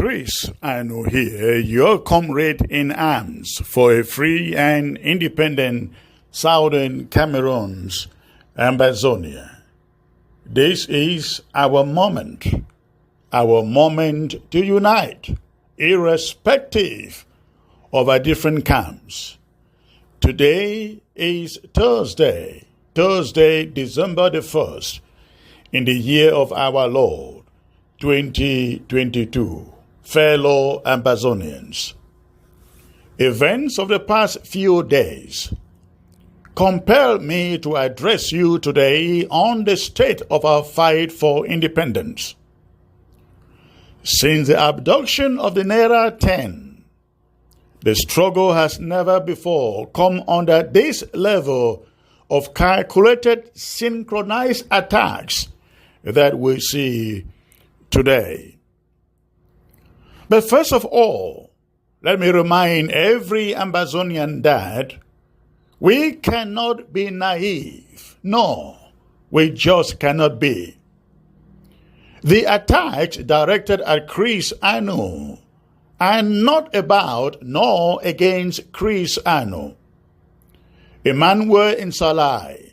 Chris Anu here, your comrade in arms for a free and independent Southern Cameroon's Ambazonia. This is our moment to unite, irrespective of our different camps. Today is Thursday, December the 1st, in the year of our Lord, 2022. Fellow Ambazonians, events of the past few days compel me to address you today on the state of our fight for independence. Since the abduction of the narrates, the struggle has never before come under this level of calculated, synchronized attacks that we see today. But first of all, let me remind every Ambazonian that we cannot be naive. No, we just cannot be. The attacks directed at Chris Anu are not about nor against Chris Anu. Emmanuel Insalai,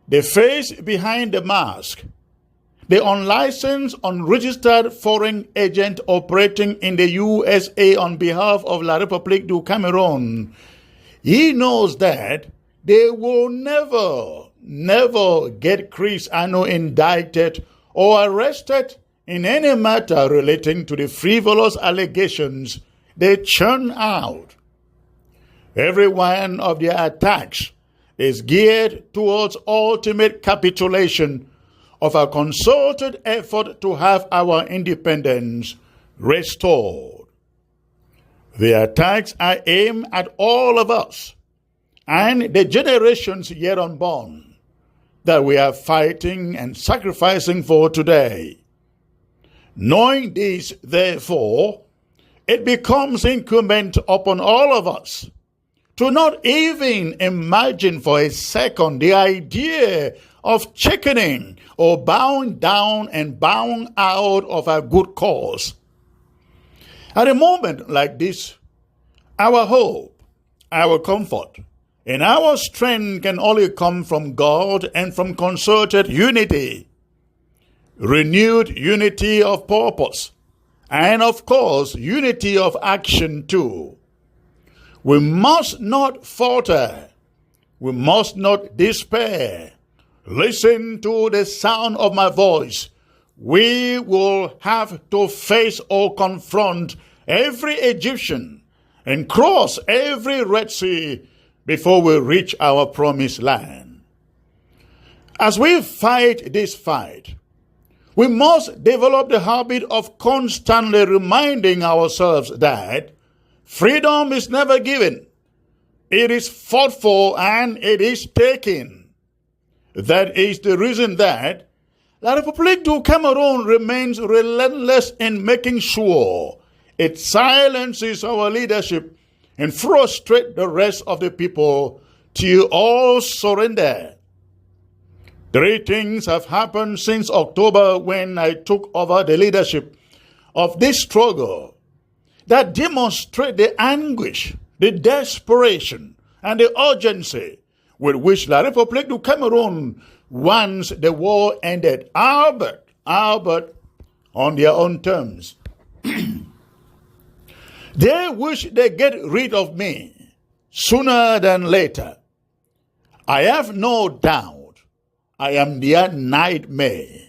the face behind the mask, the unlicensed, unregistered foreign agent operating in the USA on behalf of La République du Cameroon, he knows that they will never get Chris Anu indicted or arrested in any matter relating to the frivolous allegations they churn out. Every one of their attacks is geared towards ultimate capitulation of a concerted effort to have our independence restored. The attacks are aimed at all of us and the generations yet unborn that we are fighting and sacrificing for today. Knowing this, therefore, it becomes incumbent upon all of us to not even imagine for a second the idea of chickening or bowing down and bowing out of a good cause. At a moment like this, our hope, our comfort, and our strength can only come from God and from concerted unity, renewed unity of purpose, and of course, unity of action too. We must not falter. We must not despair. Listen to the sound of my voice. We will have to face or confront every Egyptian and cross every Red Sea before we reach our promised land. As we fight this fight, we must develop the habit of constantly reminding ourselves that freedom is never given. It is fought for and it is taken. That is the reason that La République du Cameroon remains relentless in making sure it silences our leadership and frustrates the rest of the people till all surrender. 3 things have happened since October when I took over the leadership of this struggle that demonstrate the anguish, the desperation, and the urgency with which La République du Cameroon wants the war ended, albeit on their own terms. They wish they get rid of me sooner than later. I have no doubt I am their nightmare.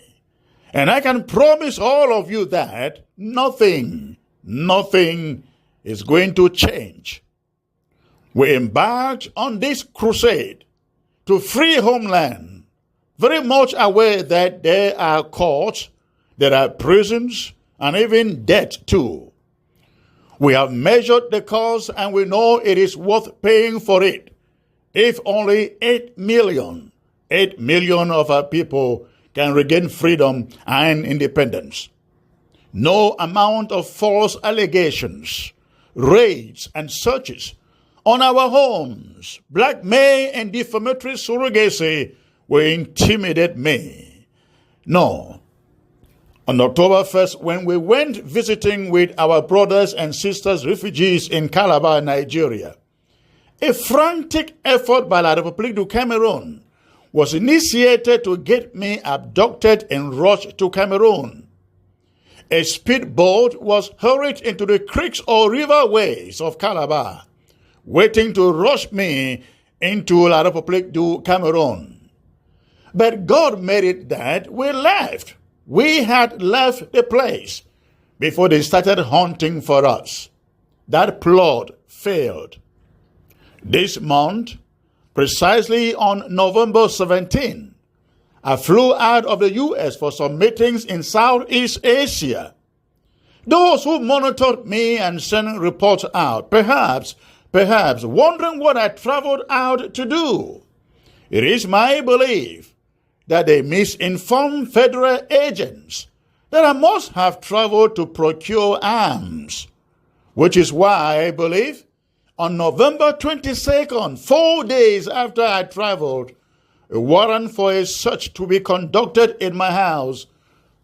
And I can promise all of you that nothing is going to change. We embarked on this crusade to free homeland, very much aware that there are courts, there are prisons, and even death too. We have measured the cost and we know it is worth paying for it. If only 8 million of our people can regain freedom and independence. No amount of false allegations, raids, and searches on our homes, blackmail and defamatory surrogacy will intimidate me. No, On October 1st, when we went visiting with our brothers and sisters refugees in Calabar, Nigeria, a frantic effort by La République du Cameroon was initiated to get me abducted and rushed to Cameroon. A speedboat was hurried into the creeks or riverways of Calabar, waiting to rush me into La République du Cameroon. But God made it that we left. We had left the place before they started hunting for us. That plot failed. This month, precisely on November 17, I flew out of the U.S. for some meetings in Southeast Asia. Those who monitored me and sent reports out, perhaps wondering what I traveled out to do. It is my belief that they misinformed federal agents that I must have traveled to procure arms, which is why I believe on November 22nd, 4 days after I traveled, a warrant for a search to be conducted in my house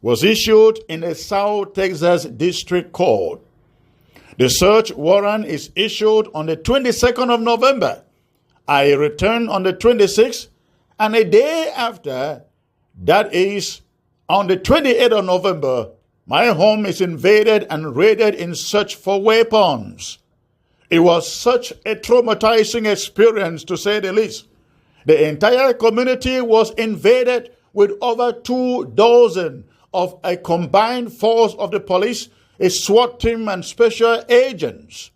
was issued in the South Texas District Court. The search warrant is issued on the 22nd of November. I returned on the 26th, and a day after, that is, on the 28th of November, my home is invaded and raided in search for weapons. It was such a traumatizing experience, to say the least. The entire community was invaded with over 24 of a combined force of the police, a SWAT team, and special agents.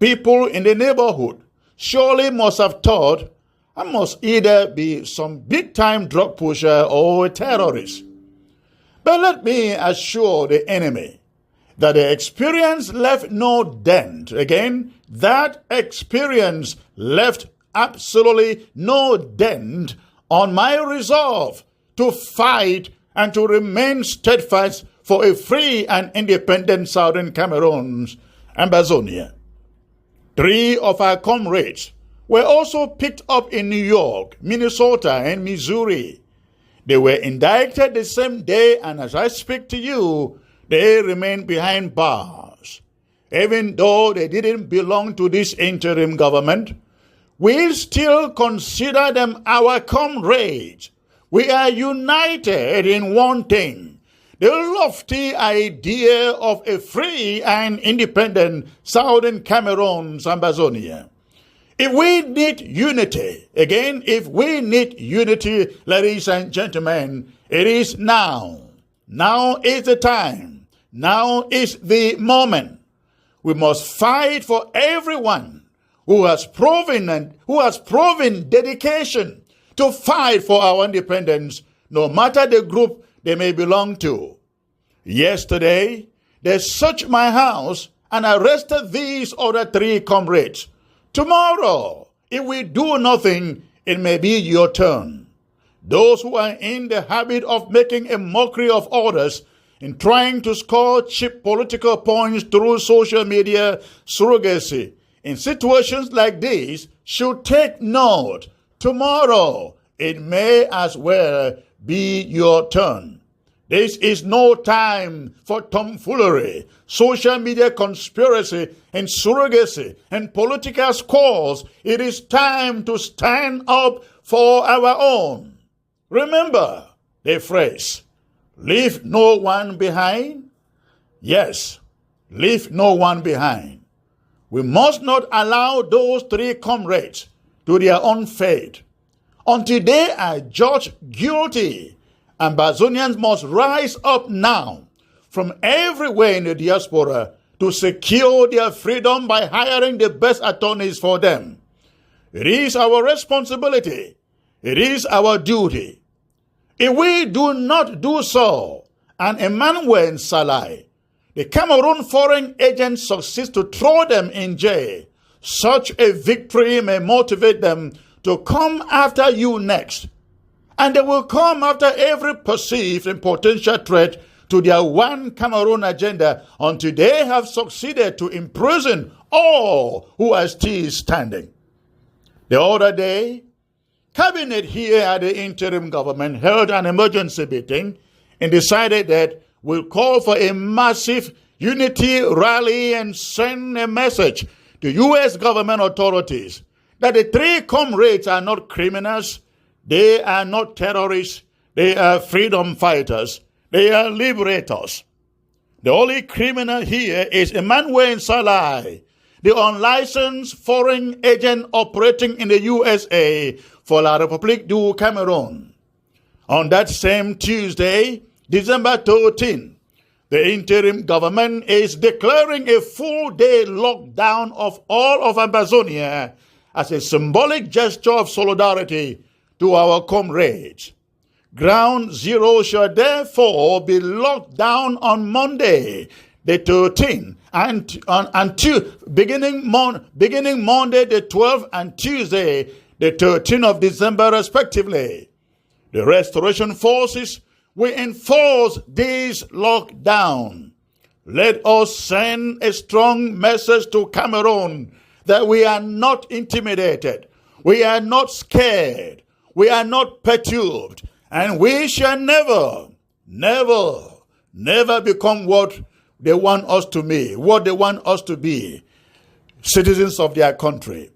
People in the neighborhood surely must have thought I must either be some big-time drug pusher or a terrorist. But let me assure the enemy that the experience left no dent. Again, that experience left absolutely no dent on my resolve to fight and to remain steadfast for a free and independent Southern Cameroon and Amazonia. 3 of our comrades were also picked up in New York, Minnesota, and Missouri. They were indicted the same day, and as I speak to you, they remain behind bars. Even though they didn't belong to this interim government, we still consider them our comrades. We are united in one thing, the lofty idea of a free and independent Southern Cameroon and Amazonia. If we need unity, ladies and gentlemen, it is now. Now is the time. Now is the moment. We must fight for everyone who has proven dedication to fight for our independence, no matter the group they may belong to. Yesterday, they searched my house and arrested these other 3 comrades. Tomorrow, if we do nothing, it may be your turn. Those who are in the habit of making a mockery of others and trying to score cheap political points through social media surrogacy in situations like this should take note. Tomorrow, it may as well be your turn. This is no time for tomfoolery, social media conspiracy, and surrogacy, and political scores. It is time to stand up for our own. Remember the phrase, leave no one behind. Yes, leave no one behind. We must not allow those 3 comrades to their own fate. Until they are judged guilty, Ambazonians must rise up now from everywhere in the diaspora to secure their freedom by hiring the best attorneys for them. It is our responsibility. It is our duty. If we do not do so, and Emmanuel Salai, the Cameroon foreign agent, succeeds to throw them in jail, such a victory may motivate them to come after you next. And they will come after every perceived and potential threat to their one Cameroon agenda until they have succeeded to imprison all who are still standing. The other day, Cabinet here at the interim government held an emergency meeting and decided that will call for a massive unity rally and send a message to U.S. government authorities that the three comrades are not criminals, they are not terrorists, they are freedom fighters, they are liberators. The only criminal here is Emmanuel Salai, the unlicensed foreign agent operating in the USA for La République du Cameroon. On that same Tuesday, December 13, the interim government is declaring a full-day lockdown of all of Amazonia as a symbolic gesture of solidarity to our comrades. Ground Zero shall therefore be locked down on Monday, the 13th, beginning Monday the 12th and Tuesday the 13th of December respectively. The restoration forces will enforce this lockdown. Let us send a strong message to Cameroon that we are not intimidated, we are not scared, we are not perturbed, and we shall never become what they want us to be, citizens of their country.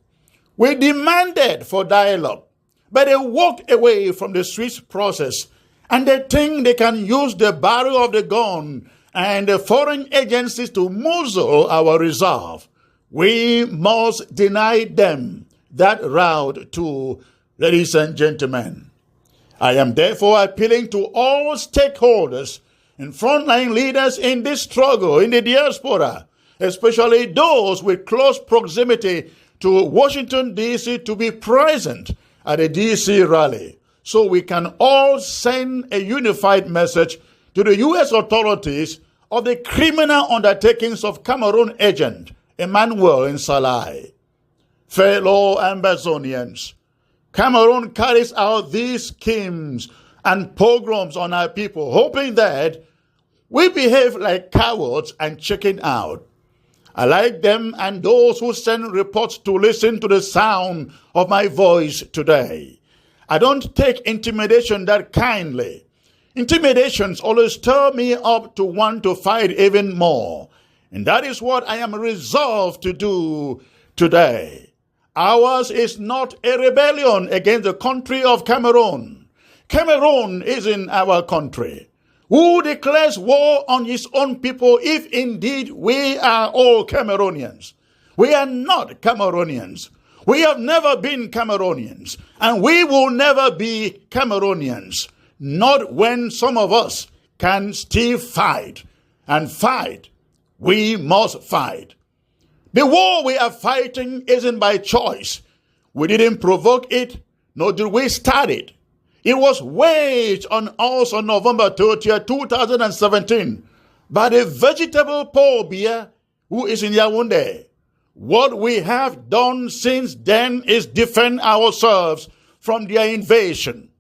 We demanded for dialogue, but they walked away from the swift process, and they think they can use the barrel of the gun and the foreign agencies to muzzle our resolve. We must deny them that route too, ladies and gentlemen. I am therefore appealing to all stakeholders and frontline leaders in this struggle in the diaspora, especially those with close proximity to Washington, D.C., to be present at the D.C. rally, so we can all send a unified message to the U.S. authorities of the criminal undertakings of Cameroon agent Emmanuel Salai. Fellow Amazonians, Cameroon carries out these schemes and pogroms on our people, hoping that we behave like cowards and chicken out. I like them and those who send reports to listen to the sound of my voice today. I don't take intimidation that kindly. Intimidations always stir me up to want to fight even more. And that is what I am resolved to do today. Ours is not a rebellion against the country of Cameroon. Cameroon is in our country. Who declares war on his own people if indeed we are all Cameroonians? We are not Cameroonians. We have never been Cameroonians, and we will never be Cameroonians, not when some of us can still fight. And fight, we must fight. The war we are fighting isn't by choice. We didn't provoke it, nor did we start it. It was waged on us on November 30th, 2017 by the vegetable phobia who is in Yaoundé. What we have done since then is defend ourselves from their invasion.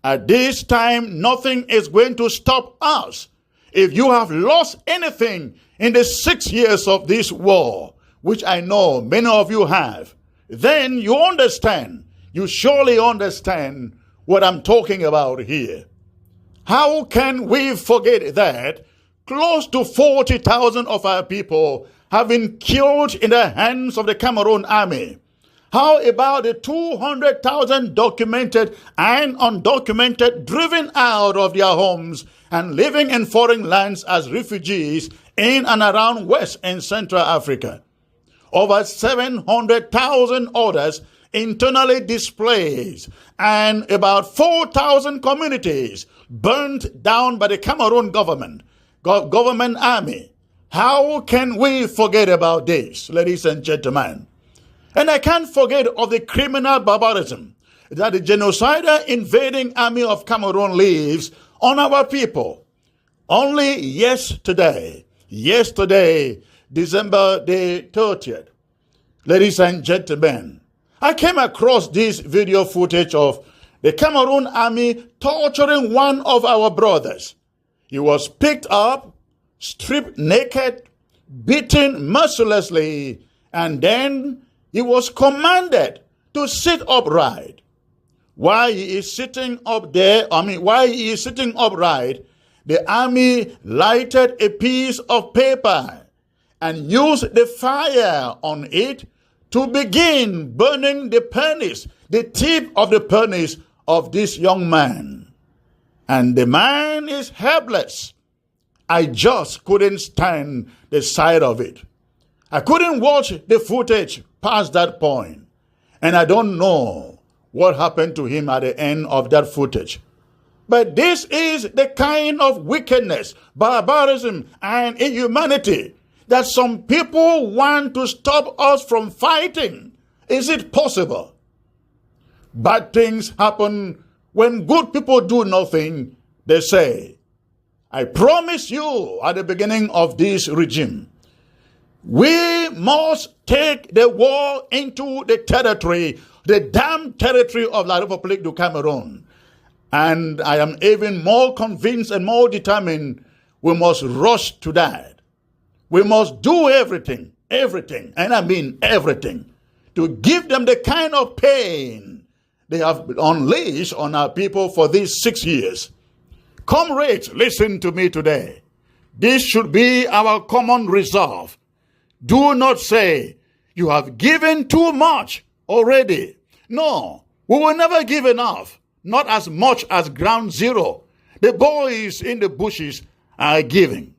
At this time, nothing is going to stop us. If you have lost anything in the 6 years of this war, which I know many of you have, then you understand, you surely understand what I'm talking about here. How can we forget that close to 40,000 of our people have been killed in the hands of the Cameroon army? How about the 200,000 documented and undocumented driven out of their homes and living in foreign lands as refugees in and around West and Central Africa? Over 700,000 others internally displaced, and about 4,000 communities burnt down by the Cameroon government army. How can we forget about this, ladies and gentlemen? And I can't forget of the criminal barbarism that the genocidal invading army of Cameroon leaves on our people. Only yesterday, December the 30th, ladies and gentlemen, I came across this video footage of the Cameroon army torturing one of our brothers. He was picked up, stripped naked, beaten mercilessly, and then he was commanded to sit upright. While he is sitting upright, the army lighted a piece of paper and used the fire on it to begin burning the penis, the tip of the penis of this young man. And the man is helpless. I just couldn't stand the sight of it. I couldn't watch the footage past that point. And I don't know what happened to him at the end of that footage. But this is the kind of wickedness, barbarism, and inhumanity that some people want to stop us from fighting. Is it possible? Bad things happen when good people do nothing. They say, I promise you at the beginning of this regime, we must take the war into the territory, the damn territory of La République du Cameroon. And I am even more convinced and more determined we must rush to that. We must do everything, and I mean everything, to give them the kind of pain they have unleashed on our people for these 6 years. Comrades, listen to me today. This should be our common resolve. Do not say, you have given too much already. No, we will never give enough. Not as much as ground zero. The boys in the bushes are giving.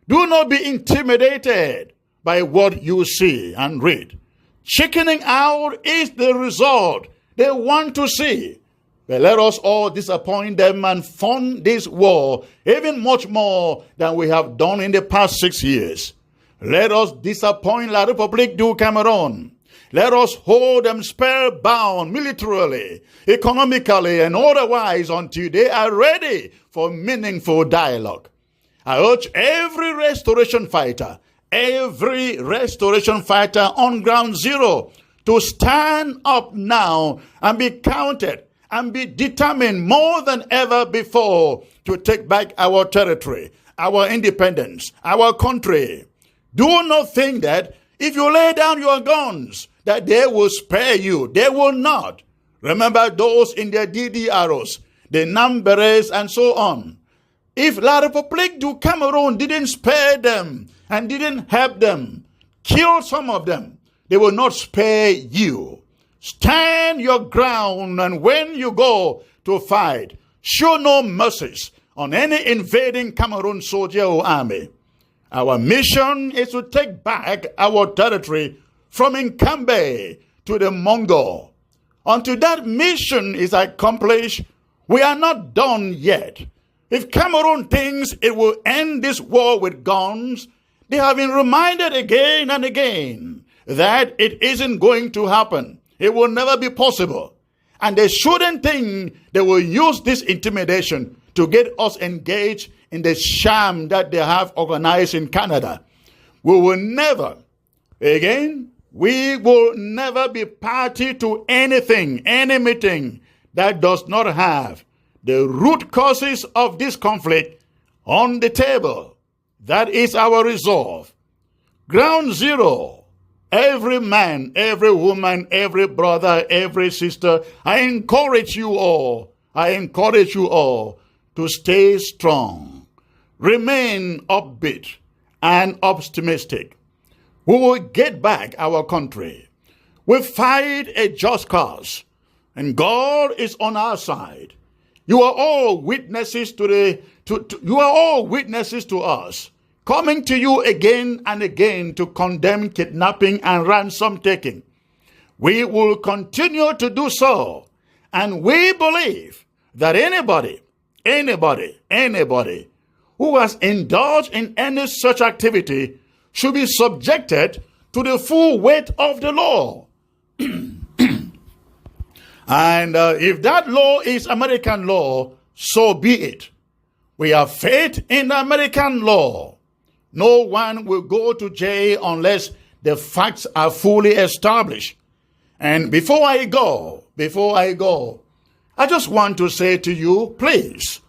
Do not be intimidated by what you see and read. Chickening out is the result they want to see. But let us all disappoint them and fund this war even much more than we have done in the past 6 years. Let us disappoint La République du Cameroon. Let us hold them spellbound militarily, economically, and otherwise until they are ready for meaningful dialogue. I urge every restoration fighter on ground zero to stand up now and be counted and be determined more than ever before to take back our territory, our independence, our country. Do not think that if you lay down your guns, that they will spare you. They will not. Remember those in their DDRs, the Namberes and so on. If La République du Cameroon didn't spare them and didn't help them, kill some of them, they will not spare you. Stand your ground, and when you go to fight, show no mercies on any invading Cameroon soldier or army. Our mission is to take back our territory from Nkambe to the Mongol. Until that mission is accomplished, we are not done yet. If Cameroon thinks it will end this war with guns, they have been reminded again and again that it isn't going to happen. It will never be possible. And they shouldn't think they will use this intimidation to get us engaged in the sham that they have organized in Canada. We will never be party to anything, any meeting that does not have the root causes of this conflict on the table. That is our resolve. Ground zero. Every man, every woman, every brother, every sister, I encourage you all to stay strong. Remain upbeat and optimistic. We will get back our country. We fight a just cause, and God is on our side. You are all witnesses to us, coming to you again and again to condemn kidnapping and ransom taking. We will continue to do so, and we believe that anybody who has indulged in any such activity should be subjected to the full weight of the law. And if that law is American law, so be it. We have faith in the American law. No one will go to jail unless the facts are fully established. And before I go, I just want to say to you, please,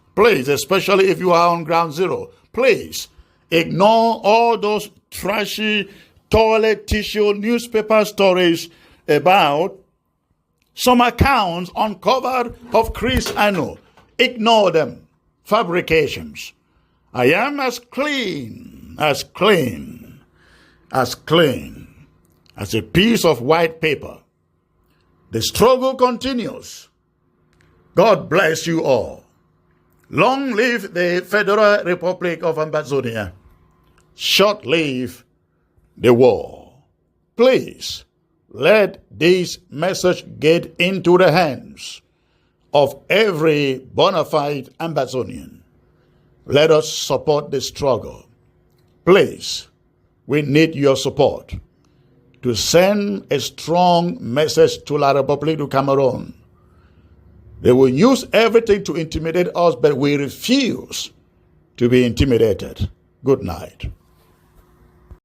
especially if you are on ground zero, please ignore all those trashy toilet tissue newspaper stories about some accounts uncovered of Chris Anu. Ignore them. Fabrications. I am as clean as a piece of white paper. The struggle continues. God bless you all. Long live the Federal Republic of Ambazonia. Short live the war. Please let this message get into the hands of every bona fide Ambazonian. Let us support the struggle. Please, we need your support to send a strong message to La République du Cameroon. They will use everything to intimidate us, but we refuse to be intimidated. Good night.